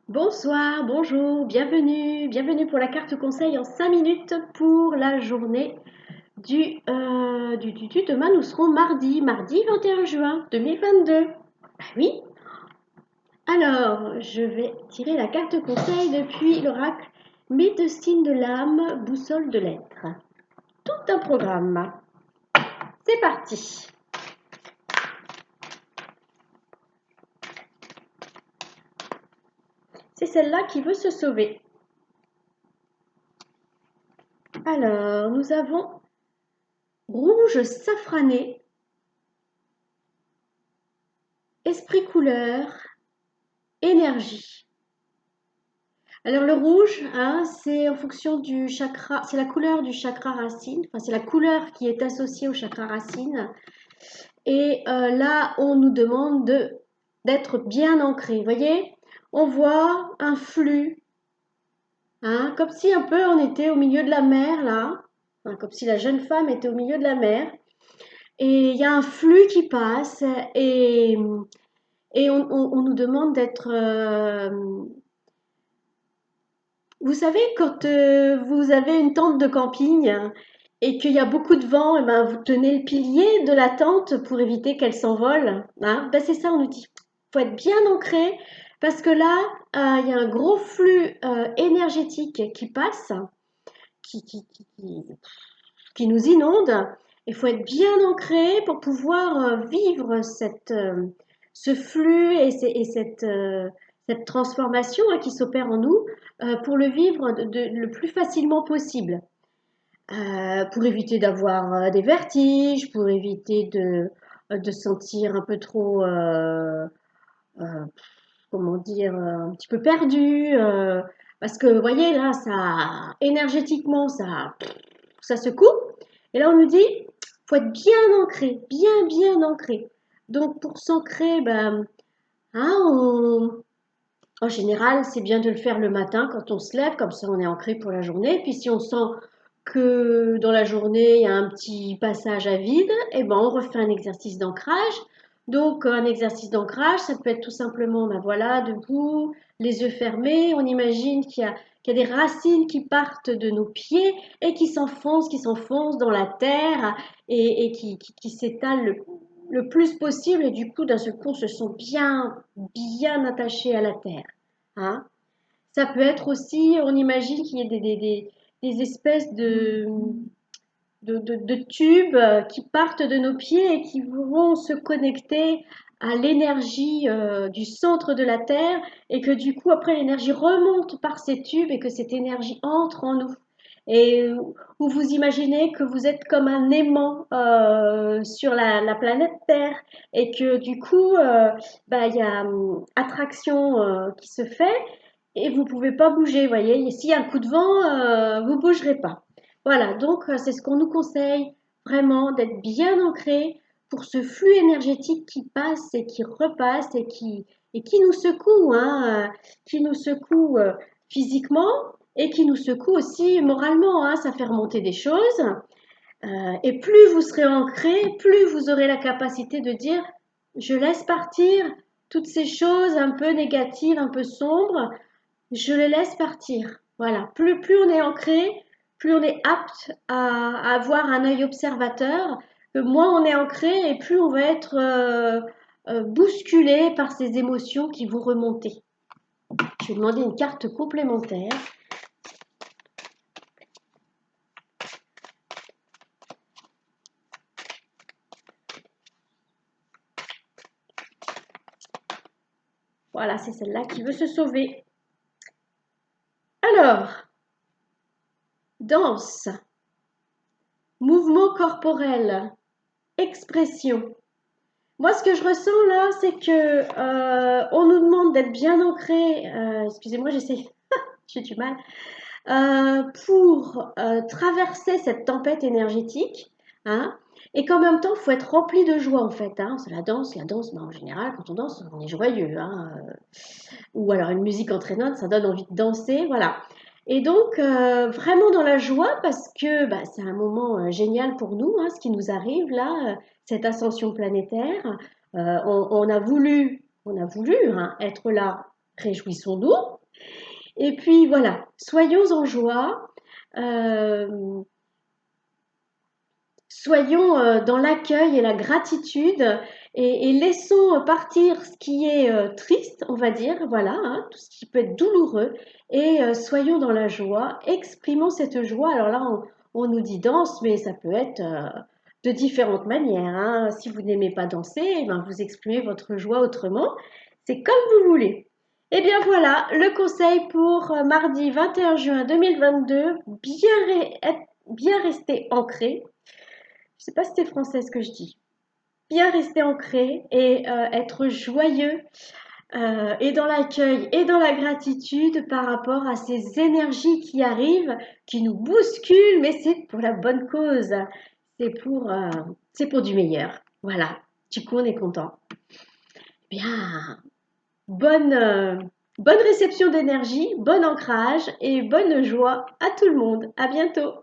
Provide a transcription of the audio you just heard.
Bonsoir, bonjour, bienvenue pour la carte conseil en 5 minutes pour la journée demain nous serons mardi 21 juin 2022. Ah oui, alors je vais tirer la carte conseil depuis l'oracle médecine de l'âme, boussole de l'être. Tout un programme. C'est parti. C'est celle-là qui veut se sauver. Alors, nous avons rouge safrané, esprit couleur, énergie. Alors le rouge, hein, c'est en fonction du chakra, c'est la couleur du chakra racine, enfin c'est la couleur qui est associée au chakra racine. Et là, on nous demande d'être bien ancré. Vous voyez, on voit un flux, hein, comme si un peu on était au milieu de la mer là, hein, comme si la jeune femme était au milieu de la mer. Et il y a un flux qui passe et, et on nous demande d'être vous savez, quand vous avez une tente de camping et qu'il y a beaucoup de vent, et ben, vous tenez le pilier de la tente pour éviter qu'elle s'envole. Hein. Ben, c'est ça, on nous dit. Il faut être bien ancré parce que là, il y a un gros flux énergétique qui passe, qui, qui, qui, qui- qui nous inonde. Il faut être bien ancré pour pouvoir vivre ce flux et cette transformation hein, qui s'opère en nous pour le vivre le plus facilement possible. Pour éviter d'avoir des vertiges, pour éviter de sentir un peu trop, euh, comment dire, un petit peu perdu. Parce que, vous voyez, là, ça, énergétiquement, ça secoue. Et là, on nous dit, faut être bien ancré, bien ancré. Donc, pour s'ancrer, ben, hein, en général, c'est bien de le faire le matin quand on se lève, comme ça on est ancré pour la journée. Puis si on sent que dans la journée, il y a un petit passage à vide, eh ben, on refait un exercice d'ancrage. Donc, un exercice d'ancrage, ça peut être tout simplement, ben voilà, debout, les yeux fermés. On imagine qu'il y a des racines qui partent de nos pieds et qui s'enfoncent dans la terre et qui s'étalent le plus possible. Et du coup, d'un seul coup, on se sent bien attaché à la terre. Hein. Ça peut être aussi, on imagine qu'il y ait des espèces de tubes qui partent de nos pieds et qui vont se connecter à l'énergie du centre de la Terre et que du coup, après, l'énergie remonte par ces tubes et que cette énergie entre en nous. Et où vous imaginez que vous êtes comme un aimant sur la planète Terre et que du coup, bah, il y a attraction qui se fait et vous pouvez pas bouger, vous voyez. S'il y a un coup de vent, vous bougerez pas. Voilà, donc c'est ce qu'on nous conseille vraiment d'être bien ancré pour ce flux énergétique qui passe et qui repasse et qui nous secoue, hein, qui nous secoue physiquement et qui nous secoue aussi moralement. Hein, ça fait remonter des choses. Et plus vous serez ancré, plus vous aurez la capacité de dire je laisse partir toutes ces choses un peu négatives, un peu sombres, je les laisse partir. Voilà. Plus on est ancré, plus on est apte à avoir un œil observateur, moins on est ancré et plus on va être bousculé par ces émotions qui vont remonter. Je vais demander une carte complémentaire. Voilà, c'est celle-là qui veut se sauver. Alors, danse, mouvement corporel, expression. Moi, ce que je ressens là, c'est que on nous demande d'être bien ancré. Excusez-moi, j'ai du mal. Pour traverser cette tempête énergétique, hein, et qu'en même temps, il faut être rempli de joie en fait. Hein. C'est la danse, ben, en général, quand on danse, on est joyeux. Hein, ou alors une musique entraînante, ça donne envie de danser, voilà. Et donc, vraiment dans la joie, parce que bah, c'est un moment génial pour nous, hein, ce qui nous arrive là, cette ascension planétaire. On a voulu hein, être là, réjouissons-nous. Et puis voilà, soyons en joie, euh, soyons dans l'accueil et la gratitude et laissons partir ce qui est triste, on va dire, voilà, hein, tout ce qui peut être douloureux, et soyons dans la joie, exprimons cette joie. Alors là, on nous dit danse, mais ça peut être de différentes manières, hein. Si vous n'aimez pas danser, eh ben, vous exprimez votre joie autrement. C'est comme vous voulez. Eh bien voilà, le conseil pour mardi 21 juin 2022, bien rester ancré. Je sais pas si c'est français ce que je dis. Bien rester ancré et être joyeux et dans l'accueil et dans la gratitude par rapport à ces énergies qui arrivent, qui nous bousculent, mais c'est pour la bonne cause. C'est pour, euh, c'est pour du meilleur. Voilà. Du coup, on est content. Bien. Bonne, euh, bonne réception d'énergie, bon ancrage et bonne joie à tout le monde. À bientôt.